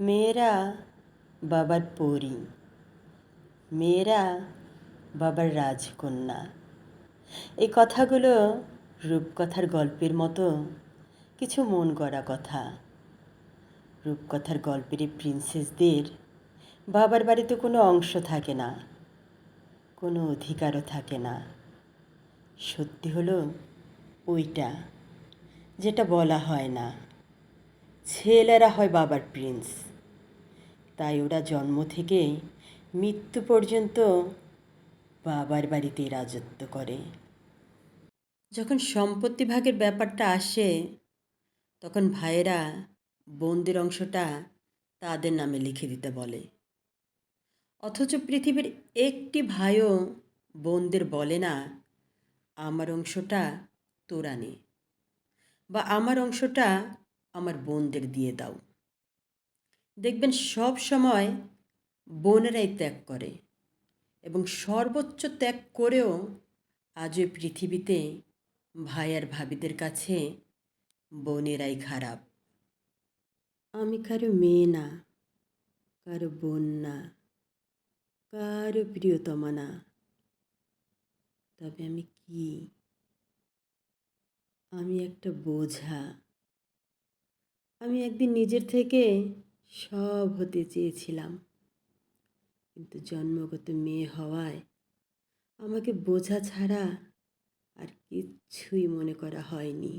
মেয়েরা বাবার পরী, মেয়েরা বাবার রাজকন্যা। এই কথাগুলো রূপকথার গল্পের মতো কিছু মন গড়া কথা। রূপকথার গল্পের এই প্রিন্সেসদের বাবার বাড়িতে কোনো অংশ থাকে না, কোনো অধিকারও থাকে না। সত্যি হলো ওইটা, যেটা বলা হয় না। ছেলেরা হয় বাবার প্রিন্স, তাই ওরা জন্ম থেকে মৃত্যু পর্যন্ত বাবার বাড়িতেই রাজত্ব করে। যখন সম্পত্তি ভাগের ব্যাপারটা আসে, তখন ভাইয়েরা বোনদের অংশটা তাদের নামে লিখে দিতে বলে। অথচ পৃথিবীর একটি ভাইও বোনদের বলে না, আমার অংশটা তোরা নে, বা আমার অংশটা আমার বোনদের দিয়ে দাও। দেখবেন সব সময় বোনেরাই ত্যাগ করে, এবং সর্বোচ্চ ত্যাগ করেও আজ ওই পৃথিবীতে ভাই আর ভাবিদের কাছে বোনেরাই খারাপ। আমি কারো মেয়ে না, কারো বোন না, কারো প্রিয়তমা না, তবে আমি কি? আমি একটা বোঝা। আমি একদিন নিজের থেকে সব হতে চেয়েছিলাম, কিন্তু জন্মগত মেয়ে হওয়ায় আমাকে বোঝা ছাড়া আর কিচ্ছুই মনে করা হয়নি।